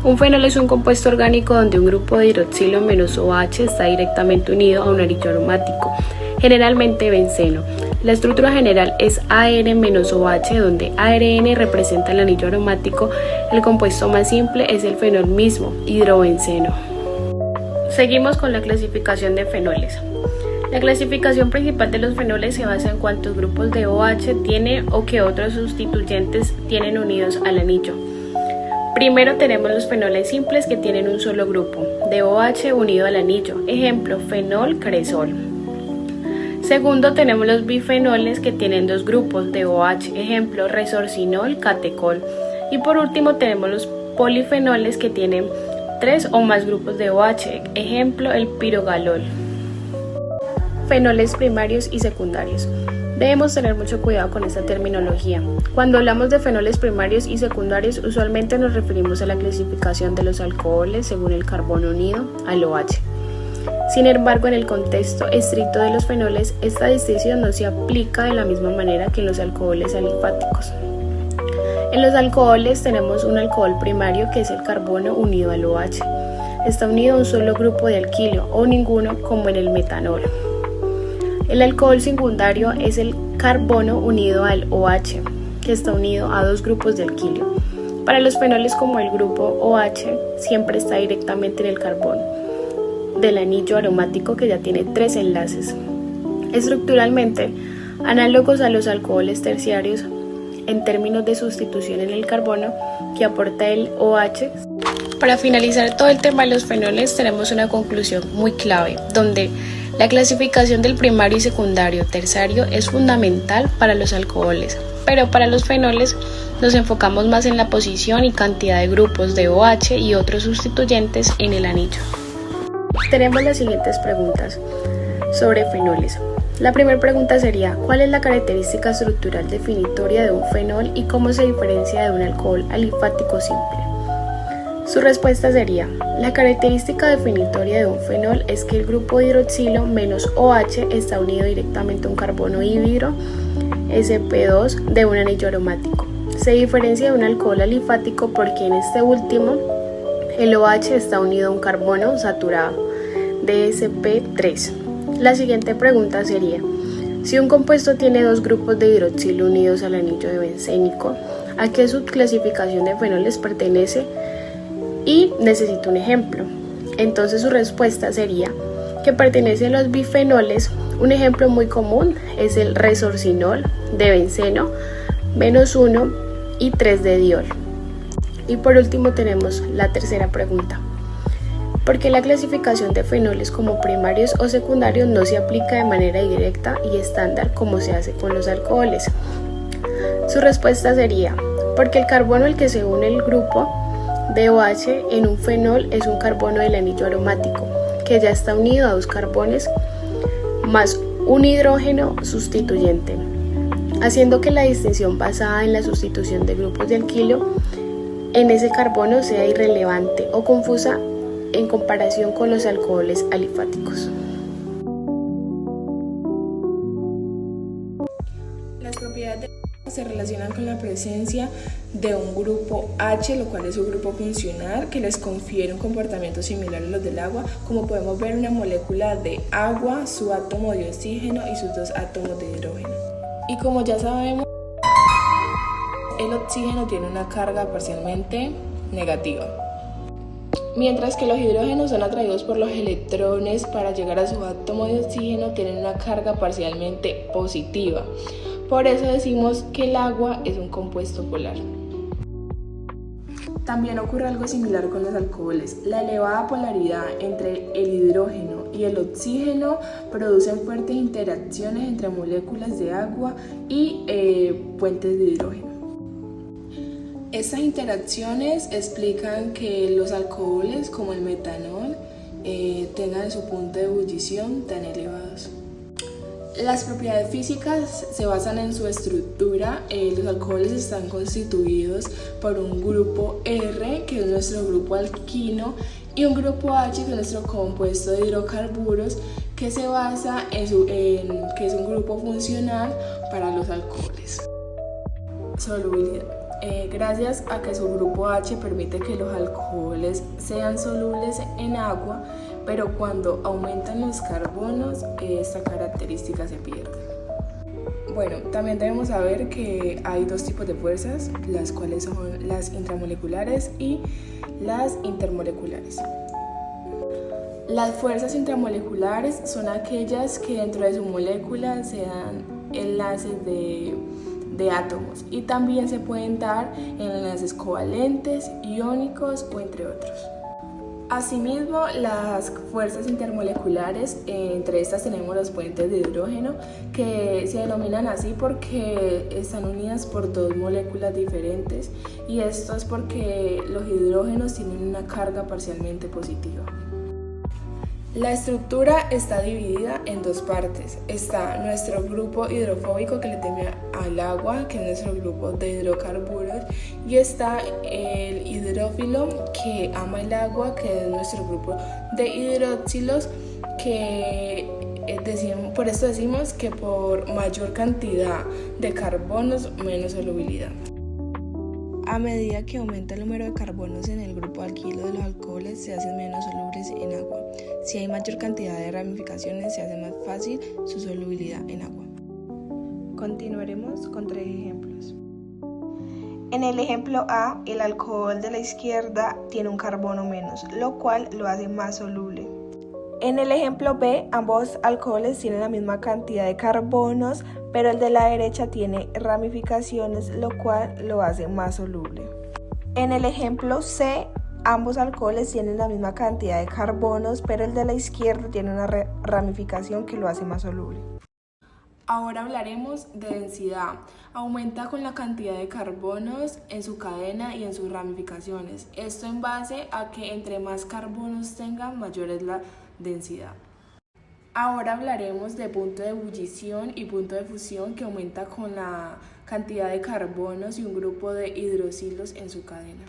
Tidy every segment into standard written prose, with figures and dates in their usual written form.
Un fenol es un compuesto orgánico donde un grupo de hidroxilo menos OH está directamente unido a un anillo aromático, generalmente benceno. La estructura general es AR-OH, donde ARN representa el anillo aromático. El compuesto más simple es el fenol mismo, hidrobenceno. Seguimos con la clasificación de fenoles. La clasificación principal de los fenoles se basa en cuántos grupos de OH tiene o qué otros sustituyentes tienen unidos al anillo. Primero tenemos los fenoles simples que tienen un solo grupo de OH unido al anillo, ejemplo, fenol cresol. Segundo tenemos los bifenoles que tienen dos grupos de OH, ejemplo, resorcinol, catecol. Y por último tenemos los polifenoles que tienen 3 o más grupos de OH, ejemplo, el pirogalol. Fenoles primarios y secundarios. Debemos tener mucho cuidado con esta terminología. Cuando hablamos de fenoles primarios y secundarios, usualmente nos referimos a la clasificación de los alcoholes según el carbono unido al OH. Sin embargo, en el contexto estricto de los fenoles, esta distinción no se aplica de la misma manera que en los alcoholes alifáticos. En los alcoholes tenemos un alcohol primario que es el carbono unido al OH. Está unido a un solo grupo de alquilo o ninguno, como en el metanol. El alcohol secundario es el carbono unido al OH, que está unido a dos grupos de alquilo. Para los fenoles, como el grupo OH, siempre está directamente en el carbono del anillo aromático, que ya tiene 3 enlaces. Estructuralmente, análogos a los alcoholes terciarios en términos de sustitución en el carbono que aporta el OH. Para finalizar todo el tema de los fenoles, tenemos una conclusión muy clave, donde la clasificación del primario y secundario terciario es fundamental para los alcoholes, pero para los fenoles nos enfocamos más en la posición y cantidad de grupos de OH y otros sustituyentes en el anillo. Tenemos las siguientes preguntas sobre fenoles. La primera pregunta sería: ¿cuál es la característica estructural definitoria de un fenol y cómo se diferencia de un alcohol alifático simple? Su respuesta sería: la característica definitoria de un fenol es que el grupo de hidroxilo menos OH está unido directamente a un carbono híbrido sp2 de un anillo aromático. Se diferencia de un alcohol alifático porque en este último el OH está unido a un carbono saturado sp3. La siguiente pregunta sería: si un compuesto tiene dos grupos de hidroxilo unidos al anillo de bencénico, ¿a qué subclasificación de fenoles pertenece? Y necesito un ejemplo. Entonces su respuesta sería que pertenece a los bifenoles. Un ejemplo muy común es el resorcinol de benceno, -1 y 3 de diol. Y por último tenemos la tercera pregunta: ¿por qué la clasificación de fenoles como primarios o secundarios no se aplica de manera directa y estándar como se hace con los alcoholes? Su respuesta sería: porque el carbono al que se une el grupo de OH en un fenol es un carbono del anillo aromático, que ya está unido a dos carbones más un hidrógeno sustituyente, haciendo que la distinción basada en la sustitución de grupos de alquilo en ese carbono sea irrelevante o confusa en comparación con los alcoholes alifáticos. Las propiedades de se relacionan con la presencia de un grupo H, lo cual es un grupo funcional que les confiere un comportamiento similar a los del agua, como podemos ver una molécula de agua, su átomo de oxígeno y sus dos átomos de hidrógeno. Y como ya sabemos, el oxígeno tiene una carga parcialmente negativa, mientras que los hidrógenos son atraídos por los electrones para llegar a su átomo de oxígeno, tienen una carga parcialmente positiva. Por eso decimos que el agua es un compuesto polar. También ocurre algo similar con los alcoholes. La elevada polaridad entre el hidrógeno y el oxígeno producen fuertes interacciones entre moléculas de agua y puentes de hidrógeno. Estas interacciones explican que los alcoholes, como el metanol, tengan su punto de ebullición tan elevados. Las propiedades físicas se basan en su estructura. Los alcoholes están constituidos por un grupo R, que es nuestro grupo alquino, y un grupo H, que es nuestro compuesto de hidrocarburos, que se basa que es un grupo funcional para los alcoholes. Solubilidad. gracias a que su grupo H permite que los alcoholes sean solubles en agua, pero cuando aumentan los carbonos, esta característica se pierde. Bueno, también debemos saber que hay dos tipos de fuerzas, las cuales son las intramoleculares y las intermoleculares. Las fuerzas intramoleculares son aquellas que dentro de su molécula se dan enlaces de átomos y también se pueden dar en enlaces covalentes, iónicos o entre otros. Asimismo, las fuerzas intermoleculares, entre estas tenemos los puentes de hidrógeno, que se denominan así porque están unidas por dos moléculas diferentes, y esto es porque los hidrógenos tienen una carga parcialmente positiva. La estructura está dividida en dos partes. Está nuestro grupo hidrofóbico, que le teme al agua, que es nuestro grupo de hidrocarburos, y está el hidrófilo, que ama el agua, que es nuestro grupo de hidroxilos, que por esto decimos que por mayor cantidad de carbonos, menos solubilidad. A medida que aumenta el número de carbonos en el grupo alquilo de los alcoholes, se hacen menos solubles en agua. Si hay mayor cantidad de ramificaciones, se hace más fácil su solubilidad en agua. Continuaremos con 3 ejemplos. En el ejemplo A, el alcohol de la izquierda tiene un carbono menos, lo cual lo hace más soluble. En el ejemplo B, ambos alcoholes tienen la misma cantidad de carbonos, pero el de la derecha tiene ramificaciones, lo cual lo hace más soluble. En el ejemplo C, ambos alcoholes tienen la misma cantidad de carbonos, pero el de la izquierda tiene una ramificación que lo hace más soluble. Ahora hablaremos de densidad. Aumenta con la cantidad de carbonos en su cadena y en sus ramificaciones. Esto en base a que entre más carbonos tengan, mayor es la densidad. Ahora hablaremos de punto de ebullición y punto de fusión, que aumenta con la cantidad de carbonos y un grupo de hidroxilos en su cadena.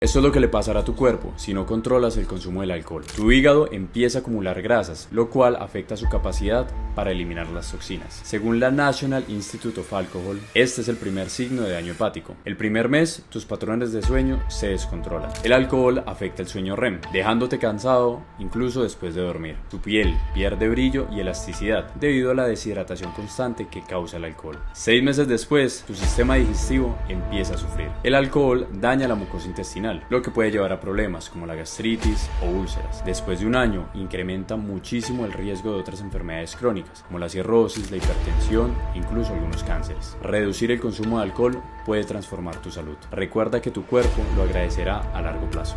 Esto es lo que le pasará a tu cuerpo si no controlas el consumo del alcohol. Tu hígado empieza a acumular grasas, lo cual afecta su capacidad para eliminar las toxinas. Según la National Institute of Alcohol, este es el primer signo de daño hepático. El primer mes, tus patrones de sueño se descontrolan. El alcohol afecta el sueño REM, dejándote cansado incluso después de dormir. Tu piel pierde brillo y elasticidad debido a la deshidratación constante que causa el alcohol. 6 meses después, tu sistema digestivo empieza a sufrir. El alcohol daña la mucosa intestinal, lo que puede llevar a problemas como la gastritis o úlceras. Después de un año, incrementa muchísimo el riesgo de otras enfermedades crónicas, como la cirrosis, la hipertensión, incluso algunos cánceres. Reducir el consumo de alcohol puede transformar tu salud. Recuerda que tu cuerpo lo agradecerá a largo plazo.